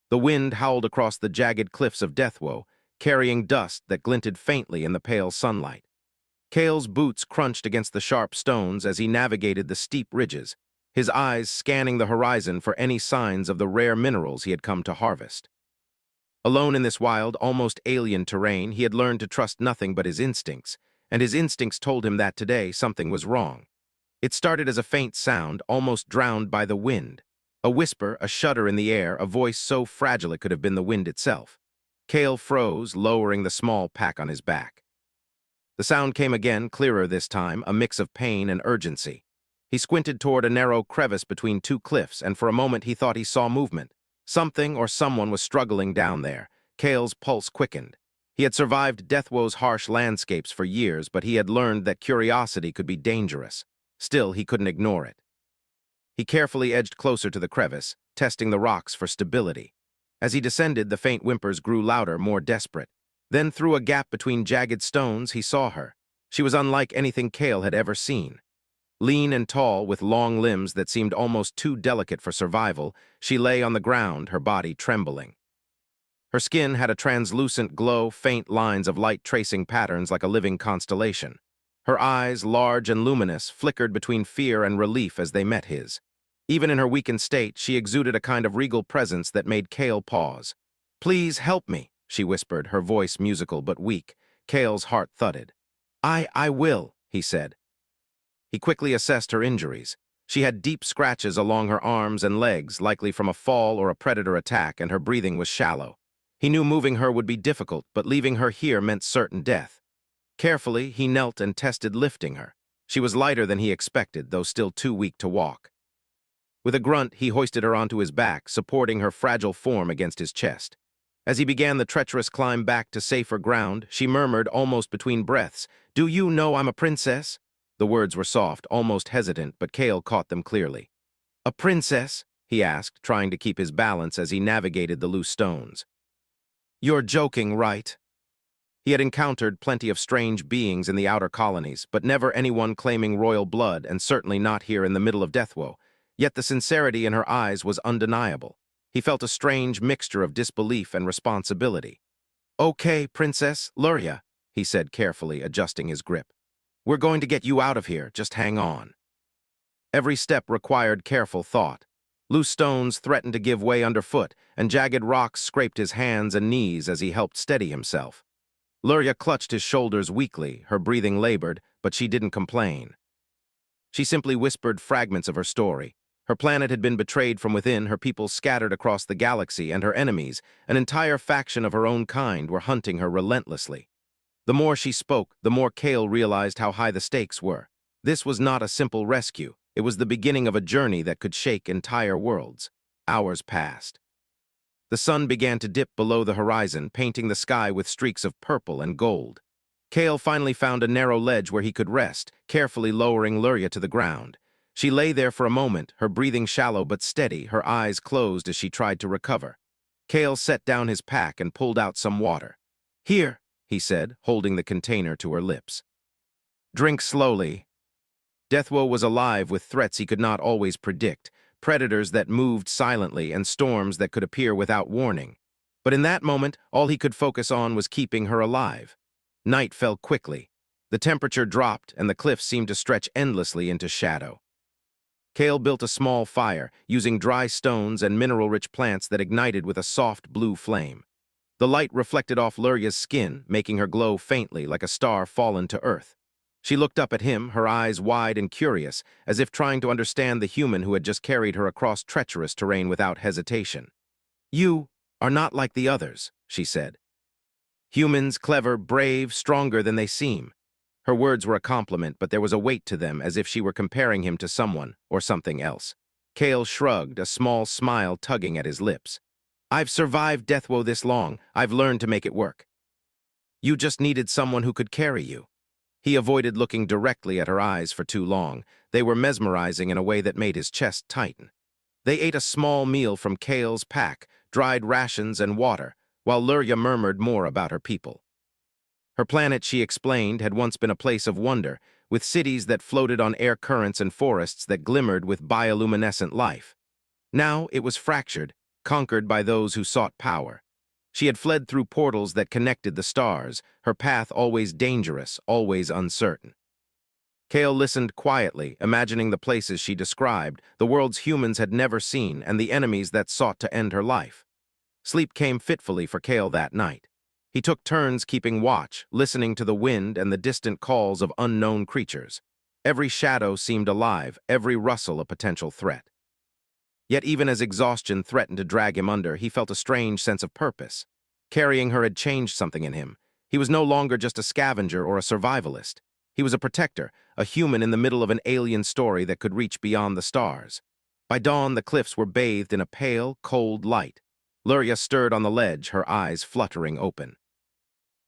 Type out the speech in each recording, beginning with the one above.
The wind howled across the jagged cliffs of Deathwoe, carrying dust that glinted faintly in the pale sunlight. Kale's boots crunched against the sharp stones as he navigated the steep ridges, his eyes scanning the horizon for any signs of the rare minerals he had come to harvest. Alone in this wild, almost alien terrain, he had learned to trust nothing but his instincts, and his instincts told him that today something was wrong. It started as a faint sound, almost drowned by the wind. A whisper, a shudder in the air, a voice so fragile it could have been the wind itself. Kale froze, lowering the small pack on his back. The sound came again, clearer this time, a mix of pain and urgency. He squinted toward a narrow crevice between two cliffs, and for a moment he thought he saw movement. Something or someone was struggling down there. Kale's pulse quickened. He had survived Deathwoe's harsh landscapes for years, but he had learned that curiosity could be dangerous. Still, he couldn't ignore it. He carefully edged closer to the crevice, testing the rocks for stability. As he descended, the faint whimpers grew louder, more desperate. Then, through a gap between jagged stones, he saw her. She was unlike anything Kale had ever seen. Lean and tall, with long limbs that seemed almost too delicate for survival, she lay on the ground, her body trembling. Her skin had a translucent glow, faint lines of light tracing patterns like a living constellation. Her eyes, large and luminous, flickered between fear and relief as they met his. Even in her weakened state, she exuded a kind of regal presence that made Kale pause. "Please help me," she whispered, her voice musical but weak. Kale's heart thudded. I will," he said. He quickly assessed her injuries. She had deep scratches along her arms and legs, likely from a fall or a predator attack, and her breathing was shallow. He knew moving her would be difficult, but leaving her here meant certain death. Carefully, he knelt and tested lifting her. She was lighter than he expected, though still too weak to walk. With a grunt, he hoisted her onto his back, supporting her fragile form against his chest. As he began the treacherous climb back to safer ground, she murmured almost between breaths, "Do you know I'm a princess?" The words were soft, almost hesitant, but Kale caught them clearly. "A princess?" he asked, trying to keep his balance as he navigated the loose stones. "You're joking, right?" He had encountered plenty of strange beings in the outer colonies, but never anyone claiming royal blood, and certainly not here in the middle of Deathwoe. Yet the sincerity in her eyes was undeniable. He felt a strange mixture of disbelief and responsibility. "Okay, Princess Luria," he said carefully, adjusting his grip. "We're going to get you out of here, just hang on." Every step required careful thought. Loose stones threatened to give way underfoot, and jagged rocks scraped his hands and knees as he helped steady himself. Luria clutched his shoulders weakly, her breathing labored, but she didn't complain. She simply whispered fragments of her story. Her planet had been betrayed from within, her people scattered across the galaxy, and her enemies, an entire faction of her own kind, were hunting her relentlessly. The more she spoke, the more Kale realized how high the stakes were. This was not a simple rescue. It was the beginning of a journey that could shake entire worlds. Hours passed. The sun began to dip below the horizon, painting the sky with streaks of purple and gold. Kale finally found a narrow ledge where he could rest, carefully lowering Luria to the ground. She lay there for a moment, her breathing shallow but steady, her eyes closed as she tried to recover. Kale set down his pack and pulled out some water. "Here," he said, holding the container to her lips. "Drink slowly." Deathwoe was alive with threats he could not always predict, predators that moved silently and storms that could appear without warning. But in that moment, all he could focus on was keeping her alive. Night fell quickly. The temperature dropped, and the cliffs seemed to stretch endlessly into shadow. Kale built a small fire, using dry stones and mineral-rich plants that ignited with a soft blue flame. The light reflected off Luria's skin, making her glow faintly like a star fallen to earth. She looked up at him, her eyes wide and curious, as if trying to understand the human who had just carried her across treacherous terrain without hesitation. "You are not like the others," she said. "Humans, clever, brave, stronger than they seem." Her words were a compliment, but there was a weight to them, as if she were comparing him to someone or something else. Kale shrugged, a small smile tugging at his lips. "I've survived Deathwoe this long. I've learned to make it work. You just needed someone who could carry you." He avoided looking directly at her eyes for too long. They were mesmerizing in a way that made his chest tighten. They ate a small meal from Kale's pack, dried rations and water, while Luria murmured more about her people. Her planet, she explained, had once been a place of wonder, with cities that floated on air currents and forests that glimmered with bioluminescent life. Now it was fractured, conquered by those who sought power. She had fled through portals that connected the stars, her path always dangerous, always uncertain. Kale listened quietly, imagining the places she described, the worlds humans had never seen, and the enemies that sought to end her life. Sleep came fitfully for Kale that night. He took turns keeping watch, listening to the wind and the distant calls of unknown creatures. Every shadow seemed alive, every rustle a potential threat. Yet even as exhaustion threatened to drag him under, he felt a strange sense of purpose. Carrying her had changed something in him. He was no longer just a scavenger or a survivalist. He was a protector, a human in the middle of an alien story that could reach beyond the stars. By dawn, the cliffs were bathed in a pale, cold light. Luria stirred on the ledge, her eyes fluttering open.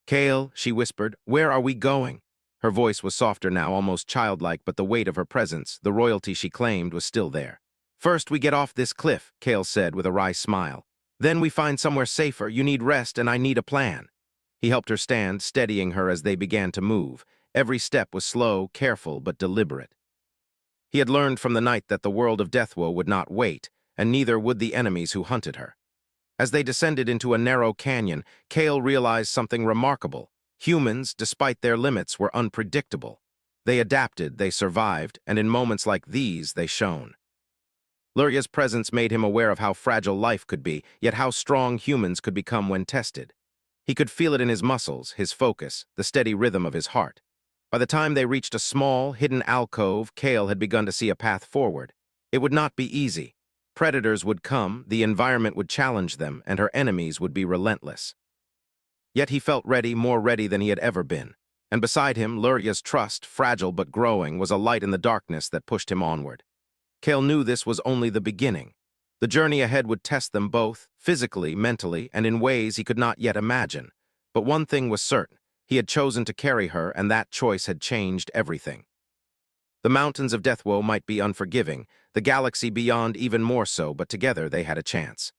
"Kale," she whispered, "where are we going?" Her voice was softer now, almost childlike, but the weight of her presence, the royalty she claimed, was still there. "First, we get off this cliff," Kale said with a wry smile. "Then we find somewhere safer. You need rest, and I need a plan." He helped her stand, steadying her as they began to move. Every step was slow, careful, but deliberate. He had learned from the night that the world of Deathwoe would not wait, and neither would the enemies who hunted her. As they descended into a narrow canyon, Kale realized something remarkable. Humans, despite their limits, were unpredictable. They adapted, they survived, and in moments like these, they shone. Luria's presence made him aware of how fragile life could be, yet how strong humans could become when tested. He could feel it in his muscles, his focus, the steady rhythm of his heart. By the time they reached a small, hidden alcove, Kale had begun to see a path forward. It would not be easy. Predators would come, the environment would challenge them, and her enemies would be relentless. Yet he felt ready, more ready than he had ever been. And beside him, Luria's trust, fragile but growing, was a light in the darkness that pushed him onward. Kale knew this was only the beginning. The journey ahead would test them both, physically, mentally, and in ways he could not yet imagine. But one thing was certain. He had chosen to carry her, and that choice had changed everything. The mountains of Deathwoe might be unforgiving, the galaxy beyond even more so, but together they had a chance.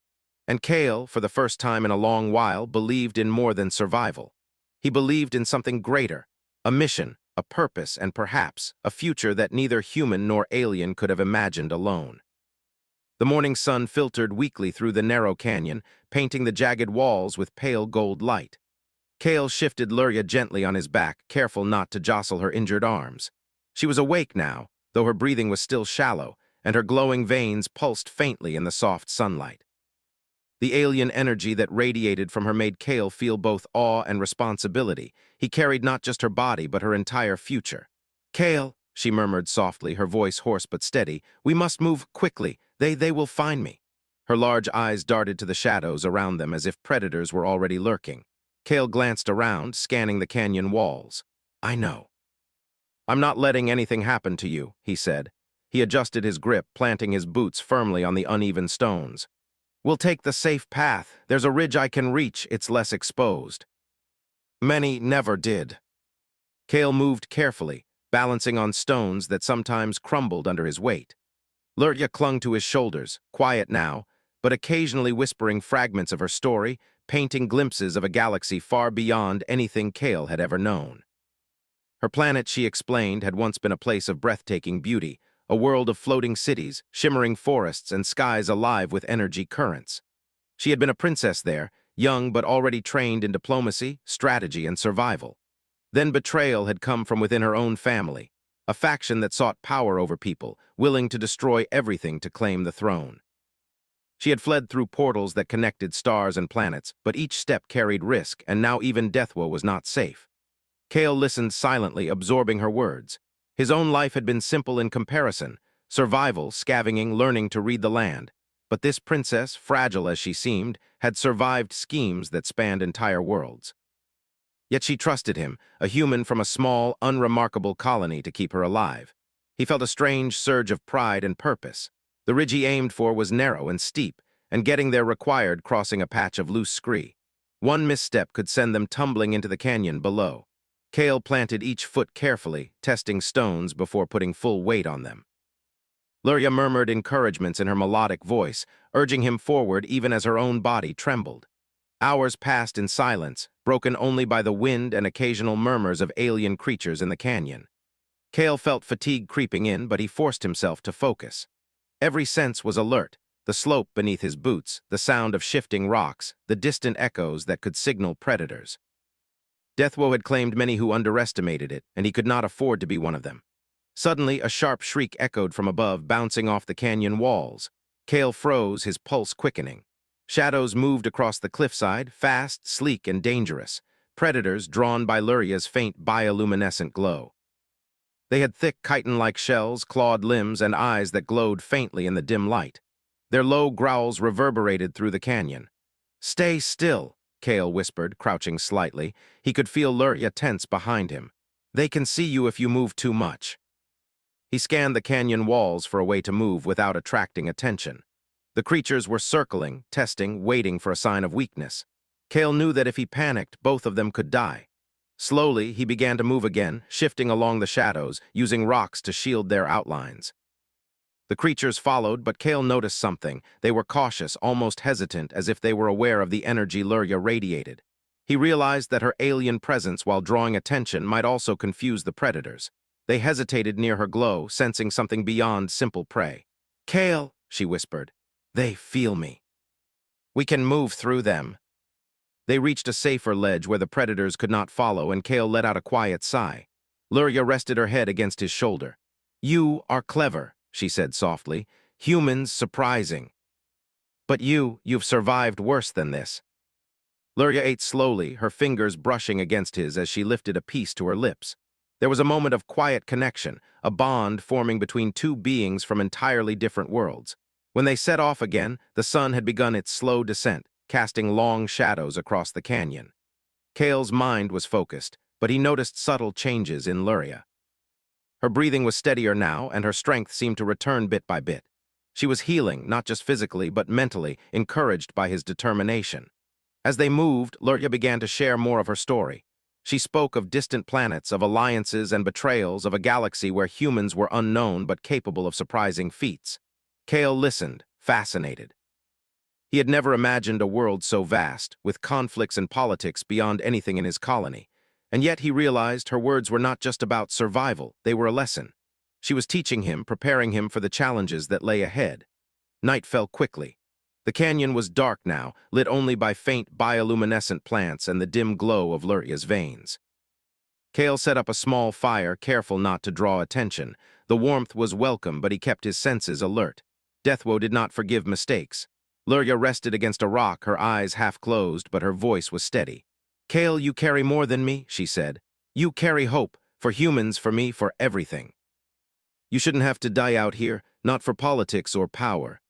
And Kale, for the first time in a long while, believed in more than survival. He believed in something greater, a mission, a purpose, and perhaps a future that neither human nor alien could have imagined alone. The morning sun filtered weakly through the narrow canyon, painting the jagged walls with pale gold light. Kale shifted Luria gently on his back, careful not to jostle her injured arms. She was awake now, though her breathing was still shallow, and her glowing veins pulsed faintly in the soft sunlight. The alien energy that radiated from her made Kale feel both awe and responsibility. He carried not just her body, but her entire future. "Kale," she murmured softly, her voice hoarse but steady, "we must move quickly. They will find me." Her large eyes darted to the shadows around them as if predators were already lurking. Kale glanced around, scanning the canyon walls. "I know." "I'm not letting anything happen to you," he said. He adjusted his grip, planting his boots firmly on the uneven stones. "We'll take the safe path. There's a ridge I can reach. It's less exposed." Many never did. Kale moved carefully, balancing on stones that sometimes crumbled under his weight. Luria clung to his shoulders, quiet now, but occasionally whispering fragments of her story, painting glimpses of a galaxy far beyond anything Kale had ever known. Her planet, she explained, had once been a place of breathtaking beauty, a world of floating cities, shimmering forests, and skies alive with energy currents. She had been a princess there, young but already trained in diplomacy, strategy, and survival. Then betrayal had come from within her own family, a faction that sought power over people, willing to destroy everything to claim the throne. She had fled through portals that connected stars and planets, but each step carried risk, and now even Deathwoe was not safe. Kale listened silently, absorbing her words. His own life had been simple in comparison, survival, scavenging, learning to read the land. But this princess, fragile as she seemed, had survived schemes that spanned entire worlds. Yet she trusted him, a human from a small, unremarkable colony, to keep her alive. He felt a strange surge of pride and purpose. The ridge he aimed for was narrow and steep, and getting there required crossing a patch of loose scree. One misstep could send them tumbling into the canyon below. Kale planted each foot carefully, testing stones before putting full weight on them. Luria murmured encouragements in her melodic voice, urging him forward even as her own body trembled. Hours passed in silence, broken only by the wind and occasional murmurs of alien creatures in the canyon. Kale felt fatigue creeping in, but he forced himself to focus. Every sense was alert, The slope beneath his boots, the sound of shifting rocks, the distant echoes that could signal predators. Deathwoe had claimed many who underestimated it, and he could not afford to be one of them. Suddenly, a sharp shriek echoed from above, bouncing off the canyon walls. Cale froze, his pulse quickening. Shadows moved across the cliffside, fast, sleek, and dangerous. Predators drawn by Luria's faint bioluminescent glow. They had thick chitin-like shells, clawed limbs, and eyes that glowed faintly in the dim light. Their low growls reverberated through the canyon. "Stay still," Cale whispered, crouching slightly. He could feel Luria tense behind him. "They can see you if you move too much." He scanned the canyon walls for a way to move without attracting attention. The creatures were circling, testing, waiting for a sign of weakness. Cale knew that if he panicked, both of them could die. Slowly, he began to move again, shifting along the shadows, using rocks to shield their outlines. The creatures followed, but Cale noticed something. They were cautious, almost hesitant, as if they were aware of the energy Luria radiated. He realized that her alien presence, while drawing attention, might also confuse the predators. They hesitated near her glow, sensing something beyond simple prey. "Cale," she whispered, "they feel me. We can move through them." They reached a safer ledge where the predators could not follow, and Cale let out a quiet sigh. Luria rested her head against his shoulder. "You are clever," she said softly. "Humans surprising. But you've survived worse than this." Luria ate slowly, her fingers brushing against his as she lifted a piece to her lips. There was a moment of quiet connection, a bond forming between two beings from entirely different worlds. When they set off again, the sun had begun its slow descent, casting long shadows across the canyon. Cale's mind was focused, but he noticed subtle changes in Luria. Her breathing was steadier now, and her strength seemed to return bit by bit. She was healing, not just physically, but mentally, encouraged by his determination. As they moved, Luria began to share more of her story. She spoke of distant planets, of alliances and betrayals, of a galaxy where humans were unknown but capable of surprising feats. Cale listened, fascinated. He had never imagined a world so vast, with conflicts and politics beyond anything in his colony. And yet he realized her words were not just about survival, they were a lesson. She was teaching him, preparing him for the challenges that lay ahead. Night fell quickly. The canyon was dark now, lit only by faint bioluminescent plants and the dim glow of Luria's veins. Cale set up a small fire, careful not to draw attention. The warmth was welcome, but he kept his senses alert. Deathwoe did not forgive mistakes. Luria rested against a rock, her eyes half closed, but her voice was steady. "Cale, you carry more than me," she said. "You carry hope, for humans, for me, for everything. You shouldn't have to die out here, not for politics or power."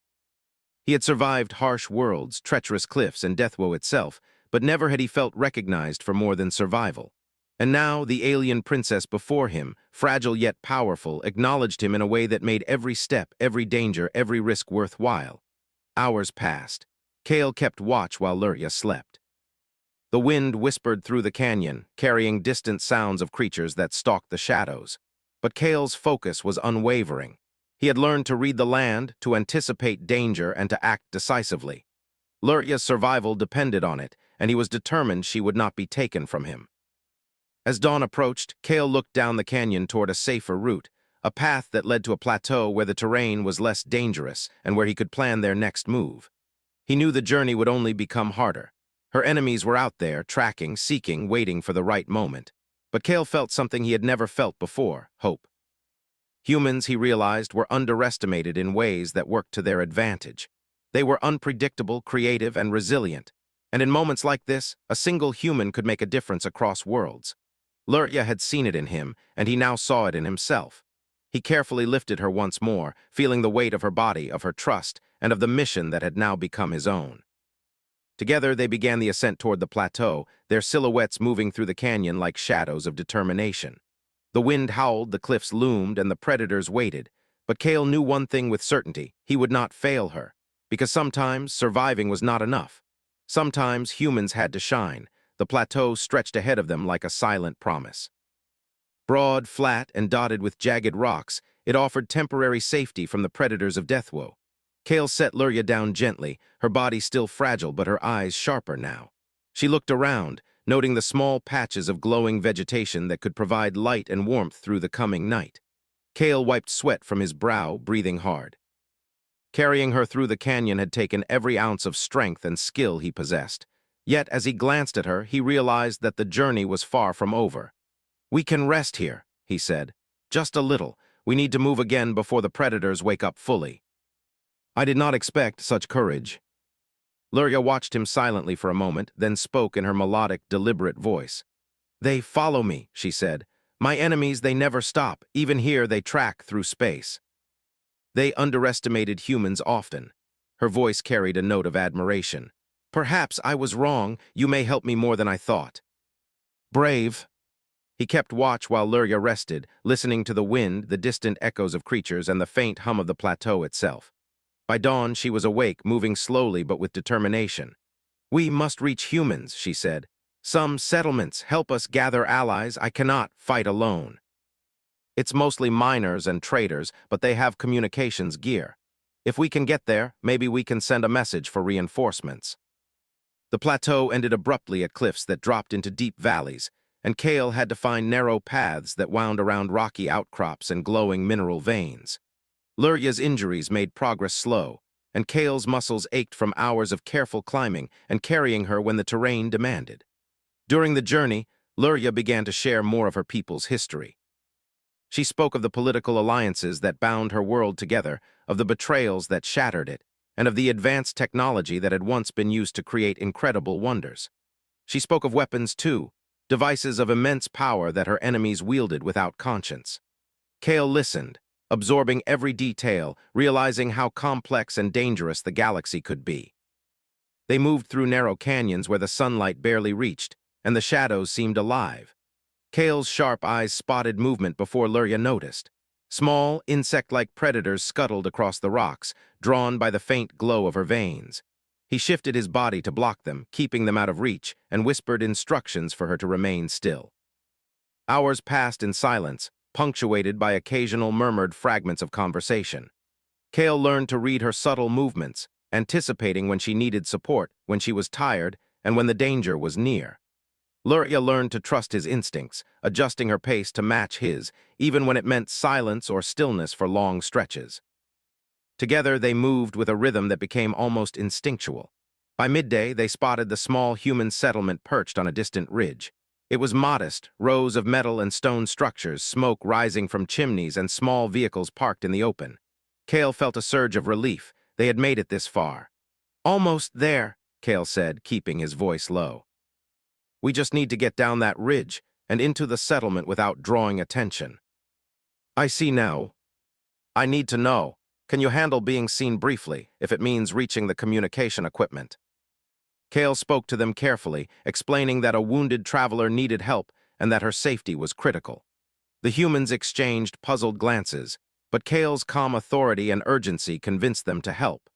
He had survived harsh worlds, treacherous cliffs, and Deathwoe itself, but never had he felt recognized for more than survival. And now the alien princess before him, fragile yet powerful, acknowledged him in a way that made every step, every danger, every risk worthwhile. Hours passed. Cale kept watch while Luria slept. The wind whispered through the canyon, carrying distant sounds of creatures that stalked the shadows. But Cale's focus was unwavering. He had learned to read the land, to anticipate danger, and to act decisively. Luria's survival depended on it, and he was determined she would not be taken from him. As dawn approached, Cale looked down the canyon toward a safer route, a path that led to a plateau where the terrain was less dangerous and where he could plan their next move. He knew the journey would only become harder. Her enemies were out there, tracking, seeking, waiting for the right moment. But Cale felt something he had never felt before: hope. Humans, he realized, were underestimated in ways that worked to their advantage. They were unpredictable, creative, and resilient. And in moments like this, a single human could make a difference across worlds. Luria had seen it in him, and he now saw it in himself. He carefully lifted her once more, feeling the weight of her body, of her trust, and of the mission that had now become his own. Together, they began the ascent toward the plateau, their silhouettes moving through the canyon like shadows of determination. The wind howled, the cliffs loomed, and the predators waited. But Cale knew one thing with certainty: he would not fail her. Because sometimes surviving was not enough. Sometimes humans had to shine. The plateau stretched ahead of them like a silent promise. Broad, flat, and dotted with jagged rocks, it offered temporary safety from the predators of Deathwoe. Cale set Luria down gently, her body still fragile but her eyes sharper now. She looked around, noting the small patches of glowing vegetation that could provide light and warmth through the coming night. Cale wiped sweat from his brow, breathing hard. Carrying her through the canyon had taken every ounce of strength and skill he possessed. Yet, as he glanced at her, he realized that the journey was far from over. "We can rest here," he said. "Just a little. We need to move again before the predators wake up fully." I did not expect such courage. Lurya watched him silently for a moment, then spoke in her melodic, deliberate voice. "They follow me," she said. "My enemies, they never stop. Even here, they track through space." They underestimated humans often. Her voice carried a note of admiration. "Perhaps I was wrong. You may help me more than I thought." "Brave." He kept watch while Lurya rested, listening to the wind, the distant echoes of creatures, and the faint hum of the plateau itself. By dawn, she was awake, moving slowly but with determination. "We must reach humans," she said. "Some settlements help us gather allies. I cannot fight alone." "It's mostly miners and traders, but they have communications gear. If we can get there, maybe we can send a message for reinforcements." The plateau ended abruptly at cliffs that dropped into deep valleys, and Kale had to find narrow paths that wound around rocky outcrops and glowing mineral veins. Lurya's injuries made progress slow, and Kale's muscles ached from hours of careful climbing and carrying her when the terrain demanded. During the journey, Lurya began to share more of her people's history. She spoke of the political alliances that bound her world together, of the betrayals that shattered it, and of the advanced technology that had once been used to create incredible wonders. She spoke of weapons, too, devices of immense power that her enemies wielded without conscience. Kale listened, absorbing every detail, realizing how complex and dangerous the galaxy could be. They moved through narrow canyons where the sunlight barely reached, and the shadows seemed alive. Kale's sharp eyes spotted movement before Lurya noticed. Small, insect-like predators scuttled across the rocks, drawn by the faint glow of her veins. He shifted his body to block them, keeping them out of reach, and whispered instructions for her to remain still. Hours passed in silence, punctuated by occasional murmured fragments of conversation. Kale learned to read her subtle movements, anticipating when she needed support, when she was tired, and when the danger was near. Lurya learned to trust his instincts, adjusting her pace to match his, even when it meant silence or stillness for long stretches. Together, they moved with a rhythm that became almost instinctual. By midday, they spotted the small human settlement perched on a distant ridge. It was modest, rows of metal and stone structures, smoke rising from chimneys, and small vehicles parked in the open. Kale felt a surge of relief. They had made it this far. "Almost there," Kale said, keeping his voice low. "We just need to get down that ridge and into the settlement without drawing attention." "I see now. I need to know. Can you handle being seen briefly, if it means reaching the communication equipment?" Kale spoke to them carefully, explaining that a wounded traveler needed help and that her safety was critical. The humans exchanged puzzled glances, but Kale's calm authority and urgency convinced them to help.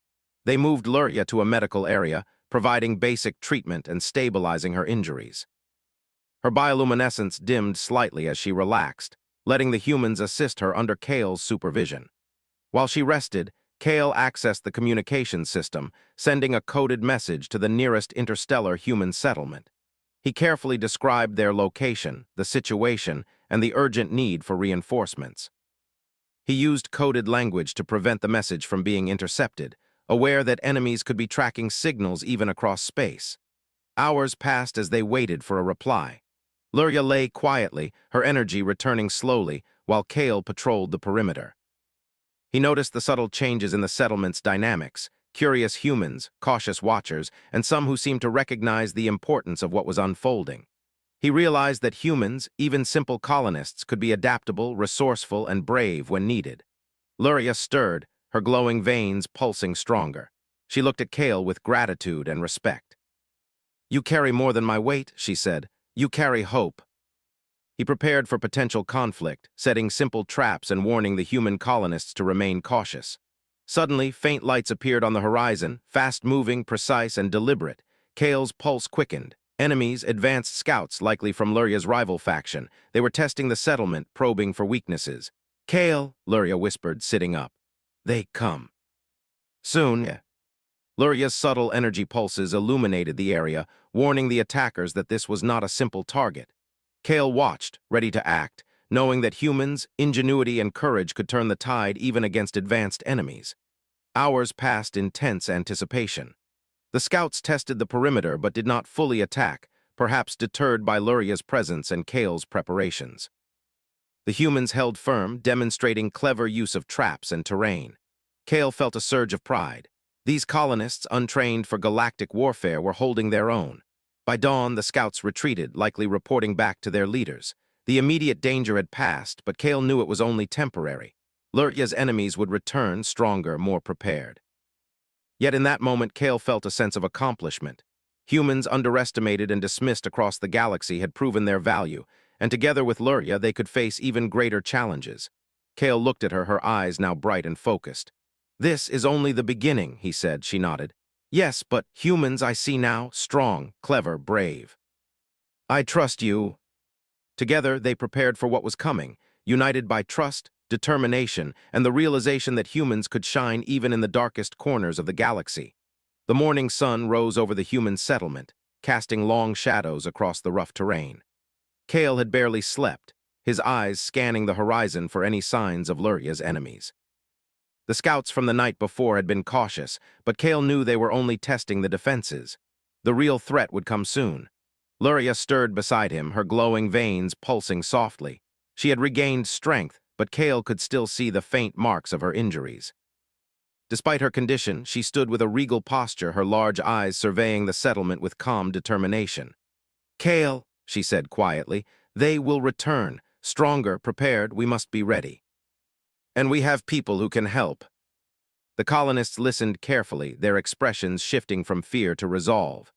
They moved Lurya to a medical area, providing basic treatment and stabilizing her injuries. Her bioluminescence dimmed slightly as she relaxed, letting the humans assist her under Kale's supervision. While she rested, Kale accessed the communications system, sending a coded message to the nearest interstellar human settlement. He carefully described their location, the situation, and the urgent need for reinforcements. He used coded language to prevent the message from being intercepted, aware that enemies could be tracking signals even across space. Hours passed as they waited for a reply. Lurya lay quietly, her energy returning slowly, while Kale patrolled the perimeter. He noticed the subtle changes in the settlement's dynamics, curious humans, cautious watchers, and some who seemed to recognize the importance of what was unfolding. He realized that humans, even simple colonists, could be adaptable, resourceful, and brave when needed. Lurya stirred, her glowing veins pulsing stronger. She looked at Kale with gratitude and respect. "You carry more than my weight," she said. "You carry hope." He prepared for potential conflict, setting simple traps and warning the human colonists to remain cautious. Suddenly, faint lights appeared on the horizon, fast-moving, precise, and deliberate. Kale's pulse quickened. Enemies, advanced scouts, likely from Lurya's rival faction. They were testing the settlement, probing for weaknesses. "Kale," Lurya whispered, sitting up. "They come." "Soon." Lurya's subtle energy pulses illuminated the area, warning the attackers that this was not a simple target. Kale watched, ready to act, knowing that humans, ingenuity, and courage could turn the tide even against advanced enemies. Hours passed in tense anticipation. The scouts tested the perimeter but did not fully attack, perhaps deterred by Luria's presence and Kale's preparations. The humans held firm, demonstrating clever use of traps and terrain. Kale felt a surge of pride. These colonists, untrained for galactic warfare, were holding their own. By dawn, the scouts retreated, likely reporting back to their leaders. The immediate danger had passed, but Kale knew it was only temporary. Luria's enemies would return, stronger, more prepared. Yet in that moment, Kale felt a sense of accomplishment. Humans underestimated and dismissed across the galaxy had proven their value, and together with Luria, they could face even greater challenges. Kale looked at her, her eyes now bright and focused. "This is only the beginning," he said. She nodded. "Yes, but humans I see now, strong, clever, brave. I trust you." Together, they prepared for what was coming, united by trust, determination, and the realization that humans could shine even in the darkest corners of the galaxy. The morning sun rose over the human settlement, casting long shadows across the rough terrain. Kale had barely slept, his eyes scanning the horizon for any signs of Luria's enemies. The scouts from the night before had been cautious, but Kale knew they were only testing the defenses. The real threat would come soon. Luria stirred beside him, her glowing veins pulsing softly. She had regained strength, but Kale could still see the faint marks of her injuries. Despite her condition, she stood with a regal posture, her large eyes surveying the settlement with calm determination. "Kale," she said quietly, "they will return. Stronger, prepared, we must be ready. And we have people who can help." The colonists listened carefully, their expressions shifting from fear to resolve.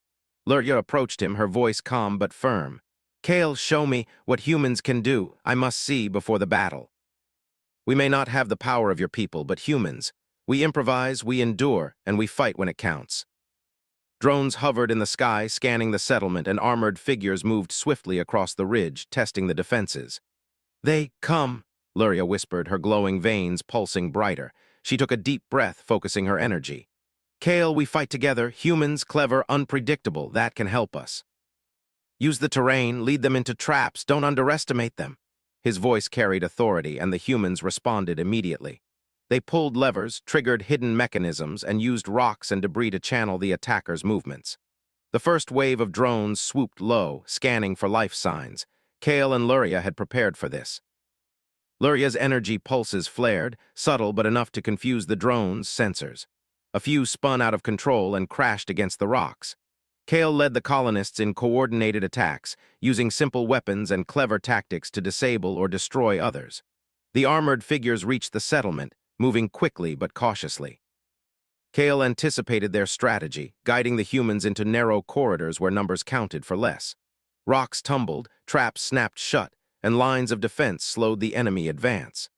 Luria approached him, her voice calm but firm. "Kale, show me what humans can do. I must see before the battle. We may not have the power of your people, but humans. We improvise, we endure, and we fight when it counts." Drones hovered in the sky, scanning the settlement, and armored figures moved swiftly across the ridge, testing the defenses. "They come," Luria whispered, her glowing veins pulsing brighter. She took a deep breath, focusing her energy. "Kale, we fight together, humans, clever, unpredictable, that can help us. Use the terrain, lead them into traps, don't underestimate them." His voice carried authority, and the humans responded immediately. They pulled levers, triggered hidden mechanisms, and used rocks and debris to channel the attackers' movements. The first wave of drones swooped low, scanning for life signs. Kale and Luria had prepared for this. Luria's energy pulses flared, subtle but enough to confuse the drones' sensors. A few spun out of control and crashed against the rocks. Kale led the colonists in coordinated attacks, using simple weapons and clever tactics to disable or destroy others. The armored figures reached the settlement, moving quickly but cautiously. Kale anticipated their strategy, guiding the humans into narrow corridors where numbers counted for less. Rocks tumbled, traps snapped shut, and lines of defense slowed the enemy advance.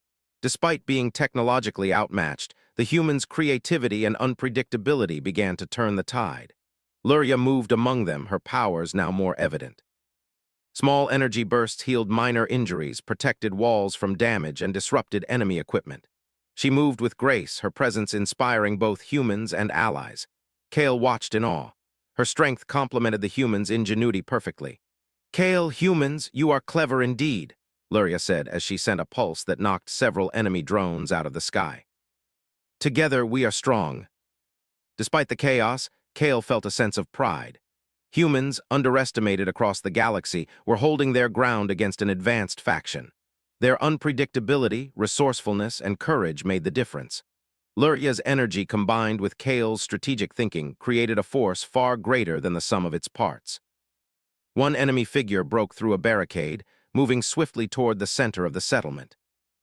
Despite being technologically outmatched, the humans' creativity and unpredictability began to turn the tide. Luria moved among them, her powers now more evident. Small energy bursts healed minor injuries, protected walls from damage, and disrupted enemy equipment. She moved with grace, her presence inspiring both humans and allies. Kale watched in awe. Her strength complemented the humans' ingenuity perfectly. "Kale, humans, you are clever indeed," Luria said as she sent a pulse that knocked several enemy drones out of the sky. "Together we are strong." Despite the chaos, Kale felt a sense of pride. Humans, underestimated across the galaxy, were holding their ground against an advanced faction. Their unpredictability, resourcefulness, and courage made the difference. Luria's energy combined with Kale's strategic thinking created a force far greater than the sum of its parts. One enemy figure broke through a barricade, moving swiftly toward the center of the settlement.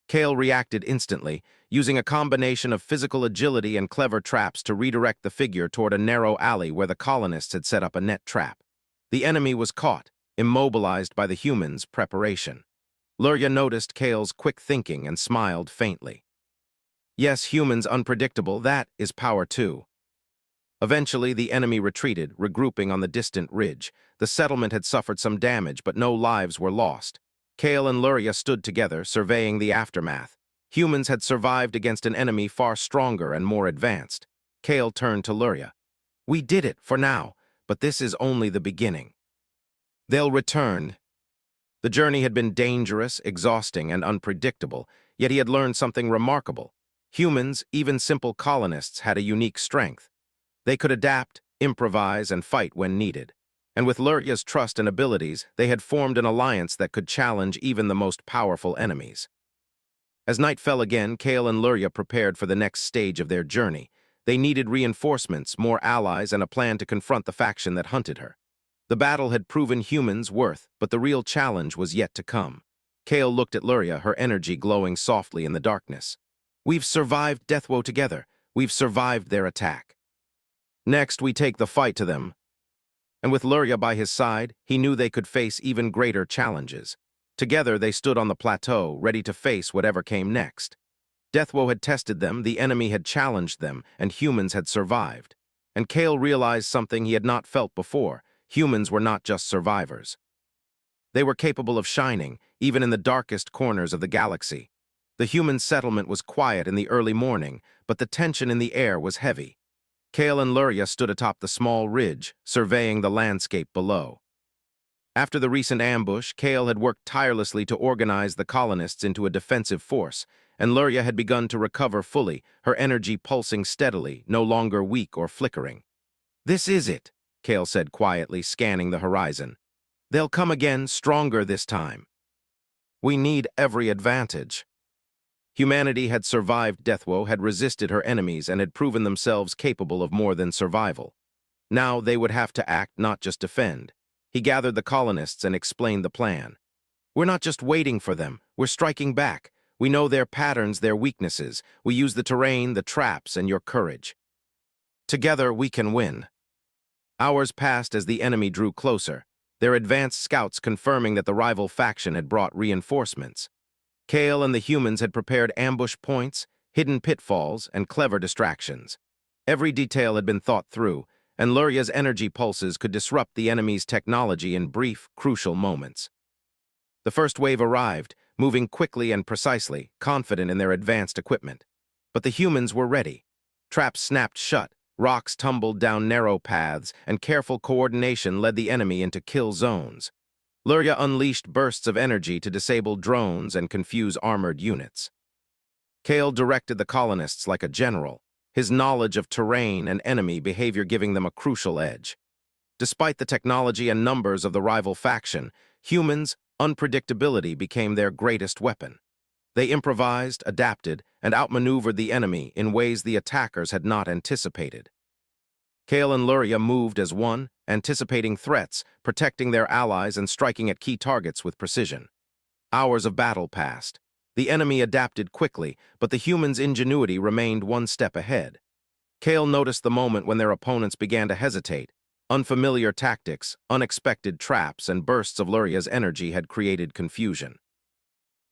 Kale reacted instantly, using a combination of physical agility and clever traps to redirect the figure toward a narrow alley where the colonists had set up a net trap. The enemy was caught, immobilized by the humans' preparation. Luria noticed Kale's quick thinking and smiled faintly. "Yes, humans unpredictable, that is power too." Eventually, the enemy retreated, regrouping on the distant ridge. The settlement had suffered some damage, but no lives were lost. Kale and Luria stood together, surveying the aftermath. Humans had survived against an enemy far stronger and more advanced. Kale turned to Luria. "We did it, for now, but this is only the beginning. They'll return." The journey had been dangerous, exhausting, and unpredictable, yet he had learned something remarkable. Humans, even simple colonists, had a unique strength. They could adapt, improvise, and fight when needed. And with Luria's trust and abilities, they had formed an alliance that could challenge even the most powerful enemies. As night fell again, Kale and Luria prepared for the next stage of their journey. They needed reinforcements, more allies, and a plan to confront the faction that hunted her. The battle had proven humans' worth, but the real challenge was yet to come. Kale looked at Luria, her energy glowing softly in the darkness. "We've survived Deathwoe together. We've survived their attack. Next, we take the fight to them." And with Luria by his side, he knew they could face even greater challenges. Together, they stood on the plateau, ready to face whatever came next. Deathwoe had tested them, the enemy had challenged them, and humans had survived. And Kale realized something he had not felt before. Humans were not just survivors. They were capable of shining, even in the darkest corners of the galaxy. The human settlement was quiet in the early morning, but the tension in the air was heavy. Kale and Luria stood atop the small ridge, surveying the landscape below. After the recent ambush, Kale had worked tirelessly to organize the colonists into a defensive force, and Luria had begun to recover fully, her energy pulsing steadily, no longer weak or flickering. "This is it," Kale said quietly, scanning the horizon. "They'll come again, stronger this time. We need every advantage." Humanity had survived Deathwoe, had resisted her enemies, and had proven themselves capable of more than survival. Now they would have to act, not just defend. He gathered the colonists and explained the plan. "We're not just waiting for them, we're striking back. We know their patterns, their weaknesses. We use the terrain, the traps, and your courage. Together, we can win." Hours passed as the enemy drew closer, their advanced scouts confirming that the rival faction had brought reinforcements. Kale and the humans had prepared ambush points, hidden pitfalls, and clever distractions. Every detail had been thought through, and Luria's energy pulses could disrupt the enemy's technology in brief, crucial moments. The first wave arrived, moving quickly and precisely, confident in their advanced equipment. But the humans were ready. Traps snapped shut, rocks tumbled down narrow paths, and careful coordination led the enemy into kill zones. Luria unleashed bursts of energy to disable drones and confuse armored units. Kale directed the colonists like a general, his knowledge of terrain and enemy behavior giving them a crucial edge. Despite the technology and numbers of the rival faction, humans' unpredictability became their greatest weapon. They improvised, adapted, and outmaneuvered the enemy in ways the attackers had not anticipated. Kale and Luria moved as one, anticipating threats, protecting their allies, and striking at key targets with precision. Hours of battle passed. The enemy adapted quickly, but the humans' ingenuity remained one step ahead. Kale noticed the moment when their opponents began to hesitate. Unfamiliar tactics, unexpected traps, and bursts of Luria's energy had created confusion.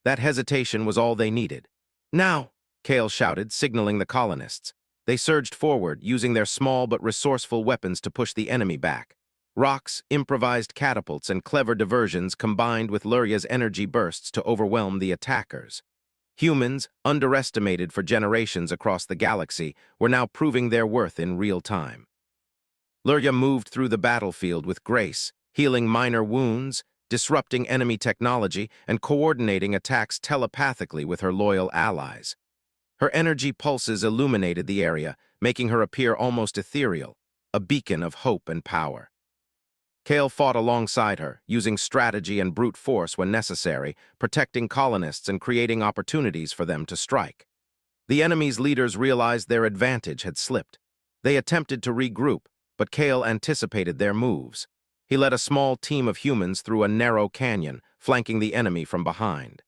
That hesitation was all they needed. "Now!" Kale shouted, signaling the colonists. They surged forward, using their small but resourceful weapons to push the enemy back. Rocks, improvised catapults, and clever diversions combined with Luria's energy bursts to overwhelm the attackers. Humans, underestimated for generations across the galaxy, were now proving their worth in real time. Luria moved through the battlefield with grace, healing minor wounds, disrupting enemy technology, and coordinating attacks telepathically with her loyal allies. Her energy pulses illuminated the area, making her appear almost ethereal, a beacon of hope and power. Kale fought alongside her, using strategy and brute force when necessary, protecting colonists and creating opportunities for them to strike. The enemy's leaders realized their advantage had slipped. They attempted to regroup, but Kale anticipated their moves. He led a small team of humans through a narrow canyon, flanking the enemy from behind.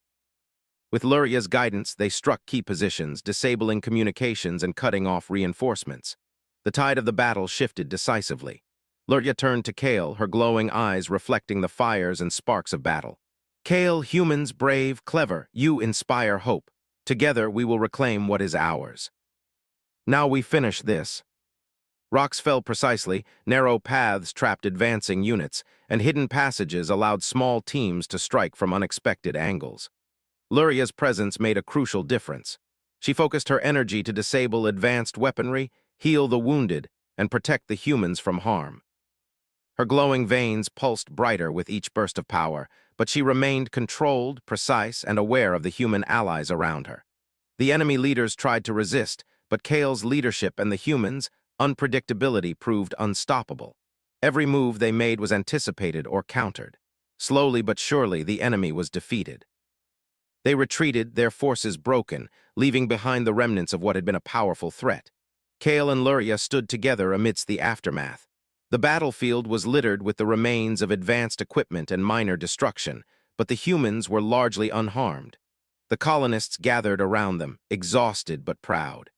With Luria's guidance, they struck key positions, disabling communications and cutting off reinforcements. The tide of the battle shifted decisively. Luria turned to Kale, her glowing eyes reflecting the fires and sparks of battle. "Kale, humans, brave, clever, you inspire hope. Together, we will reclaim what is ours. Now we finish this." Rocks fell precisely, narrow paths trapped advancing units, and hidden passages allowed small teams to strike from unexpected angles. Luria's presence made a crucial difference. She focused her energy to disable advanced weaponry, heal the wounded, and protect the humans from harm. Her glowing veins pulsed brighter with each burst of power, but she remained controlled, precise, and aware of the human allies around her. The enemy leaders tried to resist, but Kale's leadership and the humans' unpredictability proved unstoppable. Every move they made was anticipated or countered. Slowly but surely, the enemy was defeated. They retreated, their forces broken, leaving behind the remnants of what had been a powerful threat. Kale and Luria stood together amidst the aftermath. The battlefield was littered with the remains of advanced equipment and minor destruction, but the humans were largely unharmed. The colonists gathered around them, exhausted but proud.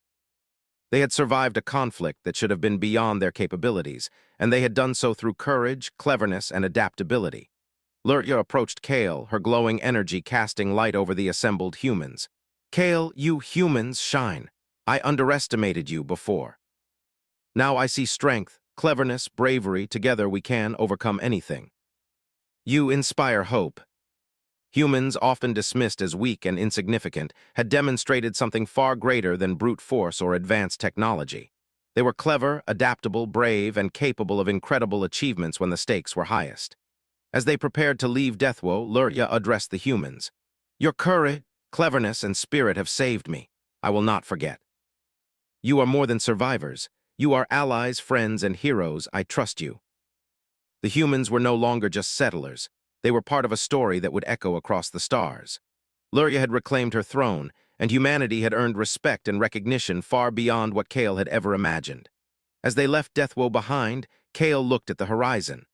They had survived a conflict that should have been beyond their capabilities, and they had done so through courage, cleverness, and adaptability. Luria approached Kale, her glowing energy casting light over the assembled humans. "Kale, you humans shine. I underestimated you before. Now I see strength, cleverness, bravery. Together we can overcome anything. You inspire hope." Humans, often dismissed as weak and insignificant, had demonstrated something far greater than brute force or advanced technology. They were clever, adaptable, brave, and capable of incredible achievements when the stakes were highest. As they prepared to leave Deathwoe, Luria addressed the humans. "Your courage, cleverness, and spirit have saved me. I will not forget. You are more than survivors. You are allies, friends, and heroes. I trust you." The humans were no longer just settlers. They were part of a story that would echo across the stars. Luria had reclaimed her throne, and humanity had earned respect and recognition far beyond what Kale had ever imagined. As they left Deathwoe behind, Kale looked at the horizon.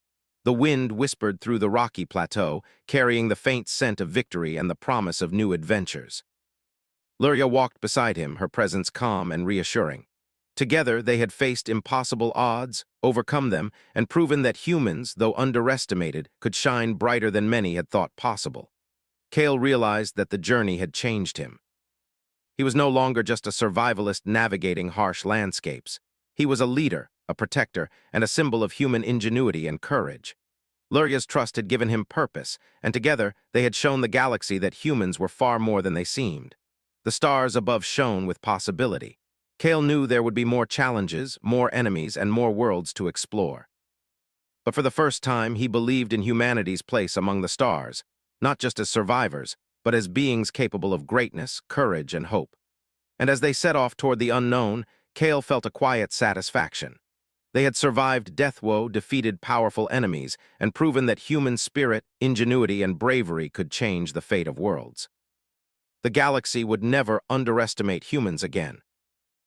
The wind whispered through the rocky plateau, carrying the faint scent of victory and the promise of new adventures. Luria walked beside him, her presence calm and reassuring. Together, they had faced impossible odds, overcome them, and proven that humans, though underestimated, could shine brighter than many had thought possible. Kale realized that the journey had changed him. He was no longer just a survivalist navigating harsh landscapes. He was a leader, a protector, and a symbol of human ingenuity and courage. Luria's trust had given him purpose, and together they had shown the galaxy that humans were far more than they seemed. The stars above shone with possibility. Kale knew there would be more challenges, more enemies, and more worlds to explore. But for the first time, he believed in humanity's place among the stars, not just as survivors, but as beings capable of greatness, courage, and hope. And as they set off toward the unknown, Kale felt a quiet satisfaction. They had survived Deathwoe, defeated powerful enemies, and proven that human spirit, ingenuity, and bravery could change the fate of worlds. The galaxy would never underestimate humans again.